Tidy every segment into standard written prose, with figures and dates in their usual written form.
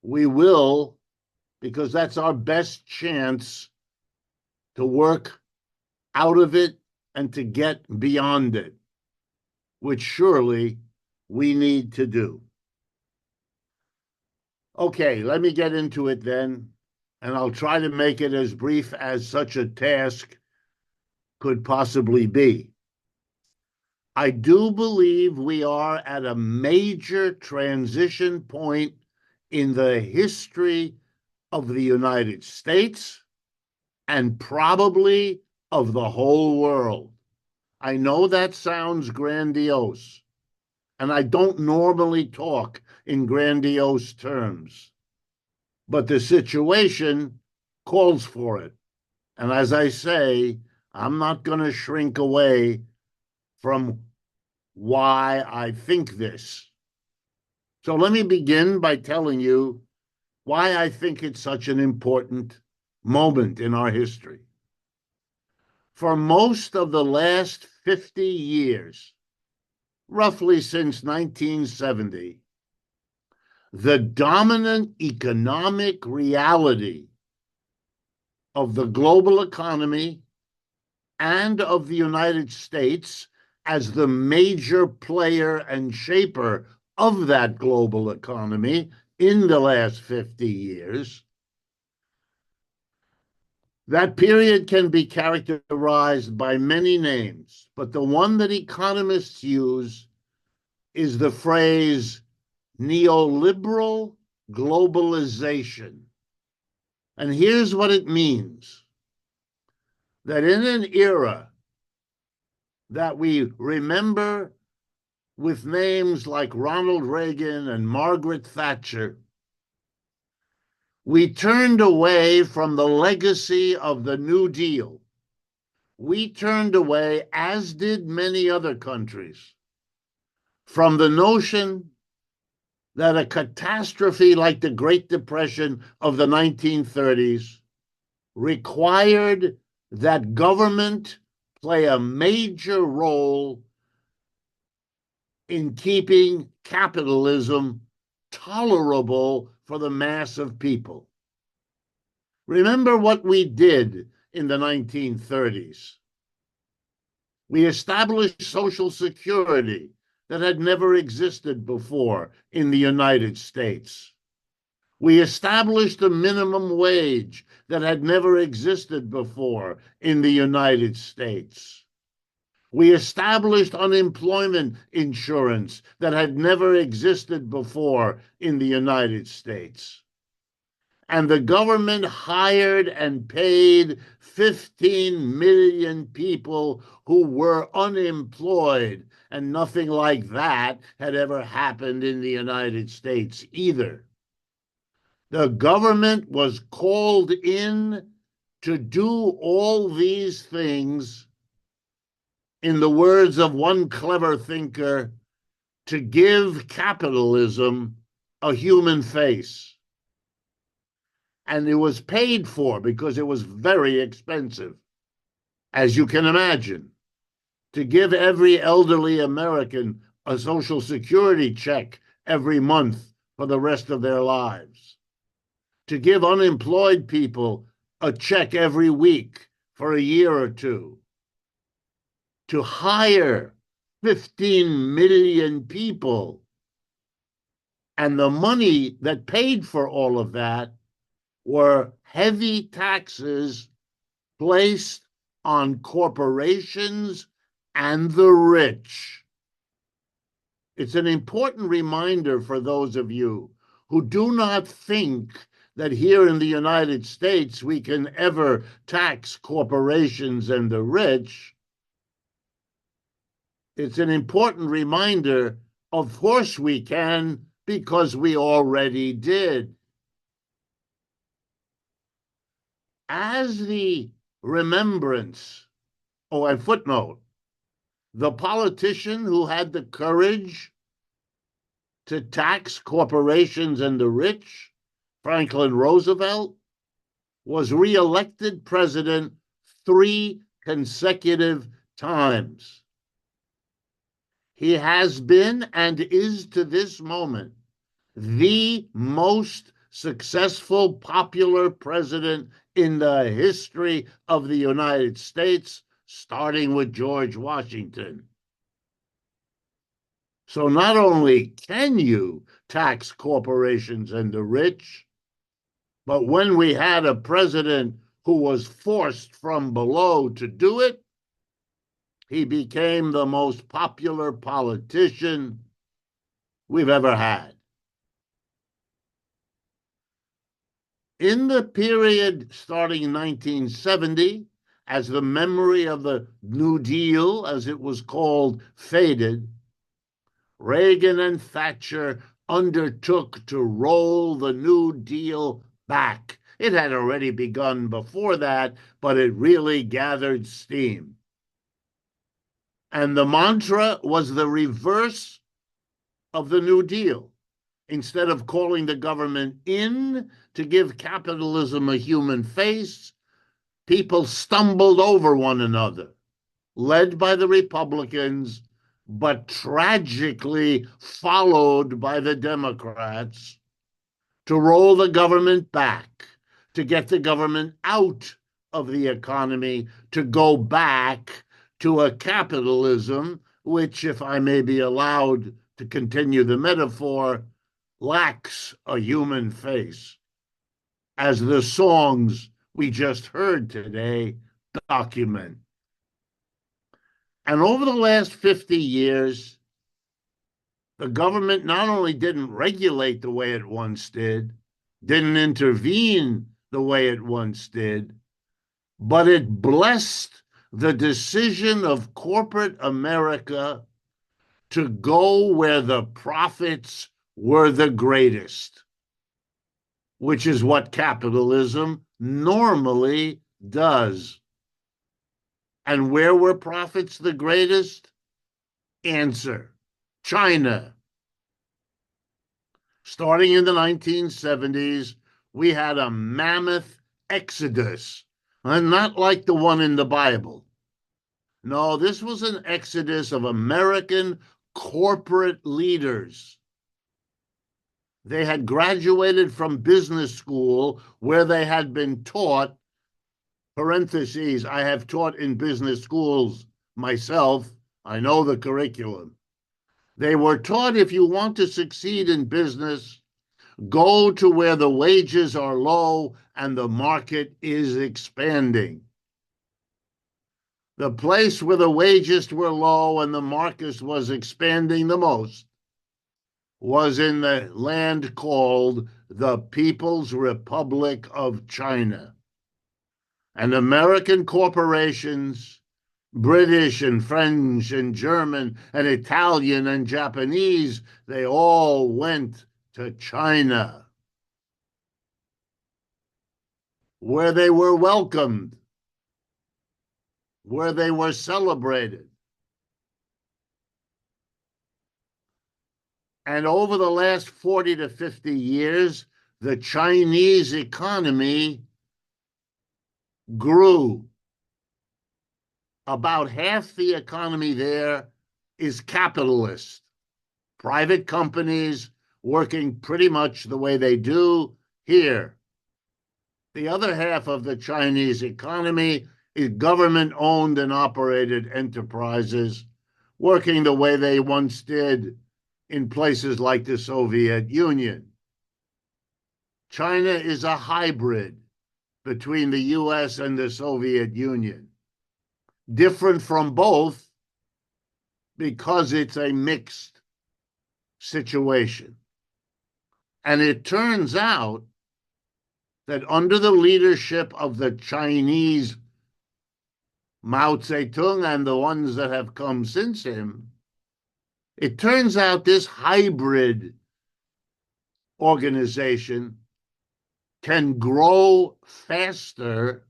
We will, because that's our best chance to work out of it and to get beyond it, which surely we need to do. Okay, let me get into it then, and I'll try to make it as brief as such a task could possibly be. I do believe we are at a major transition point in the history of the United States and probably of the whole world. I know that sounds grandiose, and I don't normally talk in grandiose terms, but the situation calls for it. And as I say, I'm not going to shrink away from why I think this. So let me begin by telling you why I think it's such an important moment in our history. For most of the last 50 years, roughly since 1970, the dominant economic reality of the global economy and of the United States as the major player and shaper of that global economy in the last 50 years, that period can be characterized by many names, but the one that economists use is the phrase neoliberal globalization. And here's what it means: that in an era that we remember with names like Ronald Reagan and Margaret Thatcher, we turned away from the legacy of the New Deal. We turned away, as did many other countries, from the notion that a catastrophe like the Great Depression of the 1930s required that government play a major role in keeping capitalism tolerable for the mass of people. Remember what we did in the 1930s. We established Social Security that had never existed before in the United States. We established a minimum wage that had never existed before in the United States. We established unemployment insurance that had never existed before in the United States. And the government hired and paid 15 million people who were unemployed, and nothing like that had ever happened in the United States either. The government was called in to do all these things, in the words of one clever thinker, to give capitalism a human face. And it was paid for because it was very expensive, as you can imagine. To give every elderly American a Social Security check every month for the rest of their lives. To give unemployed people a check every week for a year or two. To hire 15 million people. And the money that paid for all of that were heavy taxes placed on corporations and the rich. It's an important reminder for those of you who do not think that here in the United States we can ever tax corporations and the rich. It's an important reminder, of course we can, because we already did. As the remembrance, and footnote, the politician who had the courage to tax corporations and the rich, Franklin Roosevelt, was reelected president 3 consecutive times. He has been and is to this moment the most successful popular president in the history of the United States, starting with George Washington. So not only can you tax corporations and the rich, but when we had a president who was forced from below to do it, he became the most popular politician we've ever had. In the period starting in 1970, as the memory of the New Deal, as it was called, faded, Reagan and Thatcher undertook to roll the New Deal back. It had already begun before that, but it really gathered steam. And the mantra was the reverse of the New Deal. Instead of calling the government in to give capitalism a human face, people stumbled over one another, led by the Republicans, but tragically followed by the Democrats, to roll the government back, to get the government out of the economy, to go back to a capitalism which, if I may be allowed to continue the metaphor, lacks a human face, as the songs we just heard today document. And over the last 50 years, the government not only didn't regulate the way it once did, didn't intervene the way it once did, but it blessed the decision of corporate America to go where the profits were the greatest, which is what capitalism normally does. And where were profits the greatest? Answer: China. Starting in the 1970s, we had a mammoth exodus, and not like the one in the Bible. No, this was an exodus of American corporate leaders. They had graduated from business school where they had been taught, parentheses, I have taught in business schools myself, I know the curriculum. They were taught, if you want to succeed in business, go to where the wages are low and the market is expanding. The place where the wages were low and the market was expanding the most was in the land called the People's Republic of China. And American corporations, British and French and German and Italian and Japanese, they all went to China, where they were welcomed, where they were celebrated. And over the last 40 to 50 years, the Chinese economy grew. About half the economy there is capitalist. Private companies working pretty much the way they do here. The other half of the Chinese economy is government-owned and operated enterprises working the way they once did in places like the Soviet Union. China is a hybrid between the US and the Soviet Union, different from both because it's a mixed situation. And it turns out that under the leadership of the Chinese Mao Zedong and the ones that have come since him, it turns out this hybrid organization can grow faster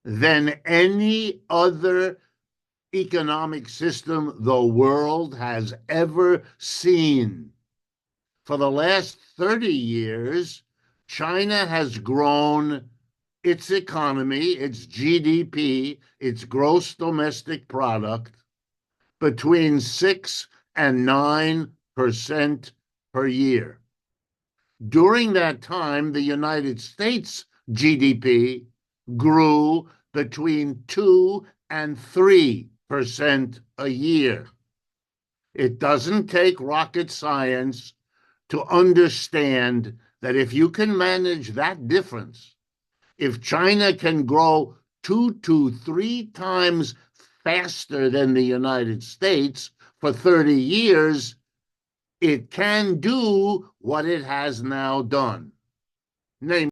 than any other economic system the world has ever seen. For the last 30 years, China has grown its economy, its GDP, its gross domestic product, between 6 and 9% per year. During that time, the United States GDP grew between 2 and 3% a year. It doesn't take rocket science to understand that if you can manage that difference, if China can grow 2 to 3 times faster than the United States for 30 years, it can do what it has now done. Namely,